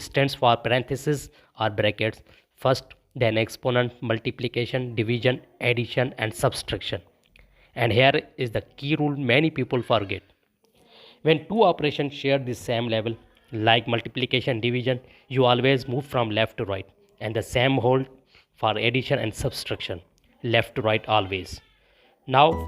stands for parentheses or brackets first, then exponent, multiplication, division, addition and subtraction. And here is the key rule many people forget. When two operations share the same level, like multiplication division, you always move from left to right, and the same hold for addition and subtraction, left to right always. Now